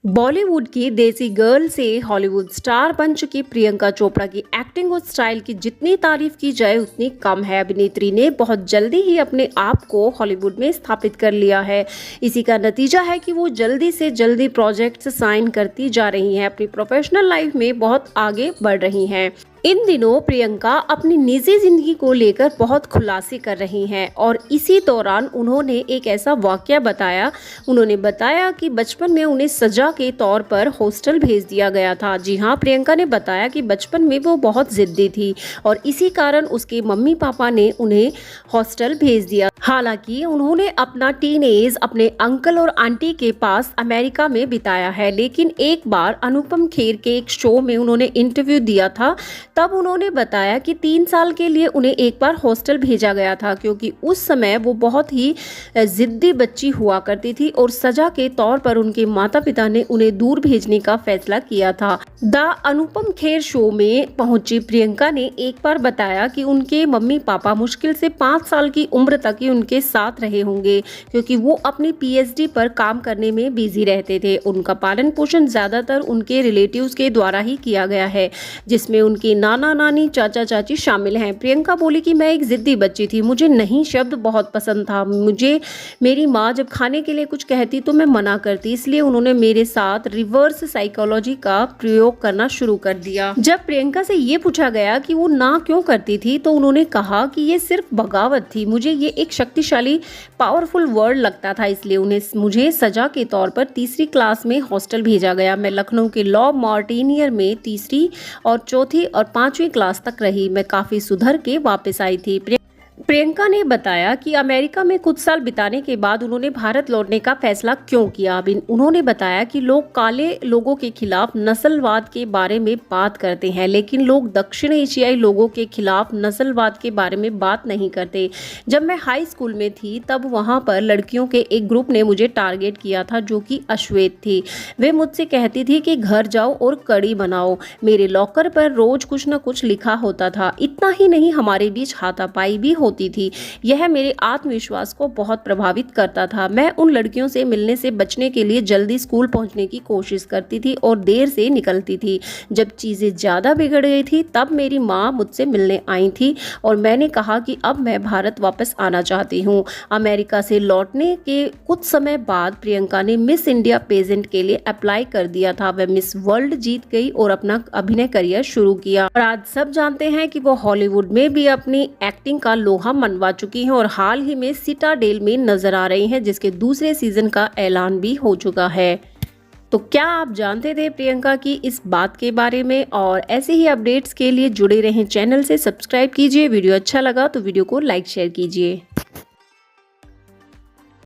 बॉलीवुड की देसी गर्ल से हॉलीवुड स्टार बन चुकी प्रियंका चोपड़ा की एक्टिंग और स्टाइल की जितनी तारीफ की जाए उतनी कम है। अभिनेत्री ने बहुत जल्दी ही अपने आप को हॉलीवुड में स्थापित कर लिया है। इसी का नतीजा है कि वो जल्दी से जल्दी प्रोजेक्ट्स साइन करती जा रही हैं, अपनी प्रोफेशनल लाइफ में बहुत आगे बढ़ रही हैं। इन दिनों प्रियंका अपनी निजी जिंदगी को लेकर बहुत खुलासे कर रही हैं और इसी दौरान उन्होंने एक ऐसा वाकया बताया। उन्होंने बताया कि बचपन में उन्हें सजा के तौर पर हॉस्टल भेज दिया गया था। जी हाँ, प्रियंका ने बताया कि बचपन में वो बहुत जिद्दी थी और इसी कारण उसके मम्मी पापा ने उन्हें हॉस्टल भेज दिया। हालांकि उन्होंने अपना टीनेज अपने अंकल और आंटी के पास अमेरिका में बिताया है, लेकिन एक बार अनुपम खेर के एक शो में उन्होंने इंटरव्यू दिया था। तब उन्होंने बताया कि 3 साल के लिए उन्हें एक बार हॉस्टल भेजा गया था, क्योंकि उस समय वो बहुत ही जिद्दी बच्ची हुआ करती थी और सजा के तौर पर उनके माता पिता ने उन्हें दूर भेजने का फैसला किया था। द अनुपम खेर शो में पहुंची प्रियंका ने एक बार बताया कि उनके मम्मी पापा मुश्किल से 5 साल की उम्र तक ही उनके साथ रहे होंगे, क्योंकि वो अपनी पीएचडी पर काम करने में बिजी रहते थे। उनका पालन पोषण ज्यादातर उनके रिलेटिव्स के द्वारा ही किया गया है, जिसमें उनके नाना नानी चाचा चाची शामिल हैं। प्रियंका बोली कि मैं एक जिद्दी बच्ची थी, मुझे नहीं शब्द बहुत पसंद था। मुझे मेरी माँ जब खाने के लिए कुछ कहती तो मैं मना करती, इसलिए उन्होंने मेरे साथ रिवर्स साइकोलॉजी का प्रयोग करना शुरू कर दिया। जब प्रियंका से ये पूछा गया कि वो ना क्यों करती थी तो उन्होंने कहा कि ये सिर्फ बगावत थी। मुझे ये एक शक्तिशाली पावरफुल वर्ड लगता था, इसलिए मुझे सजा के तौर पर 3री क्लास में हॉस्टल भेजा गया। मैं लखनऊ के लॉ मार्टिनियर में 3री और 4थी और 5वीं क्लास तक रही। मैं काफी सुधर के वापस आई थी। प्रियंका ने बताया कि अमेरिका में कुछ साल बिताने के बाद उन्होंने भारत लौटने का फैसला क्यों किया। उन्होंने बताया कि लोग काले लोगों के खिलाफ नस्लवाद के बारे में बात करते हैं, लेकिन लोग दक्षिण एशियाई लोगों के खिलाफ नस्लवाद के बारे में बात नहीं करते। जब मैं हाई स्कूल में थी तब वहाँ पर लड़कियों के एक ग्रुप ने मुझे टारगेट किया था, जो कि अश्वेत थी। वे मुझसे कहती थी कि घर जाओ और कड़ी बनाओ। मेरे लॉकर पर रोज कुछ न कुछ लिखा होता था। इतना ही नहीं, हमारे बीच हाथापाई भी होती थी। यह मेरे आत्मविश्वास को बहुत प्रभावित करता था। मैं उन लड़कियों से मिलने से बचने के लिए जल्दी स्कूल पहुंचने की कोशिश करती थी और देर से निकलती थी। जब चीजें ज्यादा बिगड़ गई थी तब मेरी माँ मुझसे मिलने आई थी और मैंने कहा कि अब मैं भारत वापस आना चाहती हूँ। अमेरिका से लौटने के कुछ समय बाद प्रियंका ने मिस इंडिया पेजेंट के लिए अप्लाई कर दिया था। वह मिस वर्ल्ड जीत गई और अपना अभिनय करियर शुरू किया और आज सब जानते हैं कि वो हॉलीवुड में भी अपनी एक्टिंग का लोहा मनवा चुकी हैं और हाल ही में सिटाडेल में नजर आ रही हैं, जिसके दूसरे सीजन का ऐलान भी हो चुका है। तो क्या आप जानते थे प्रियंका की इस बात के बारे में? और ऐसे ही अपडेट्स के लिए जुड़े रहें, चैनल से सब्सक्राइब कीजिए। वीडियो अच्छा लगा तो वीडियो को लाइक शेयर कीजिए।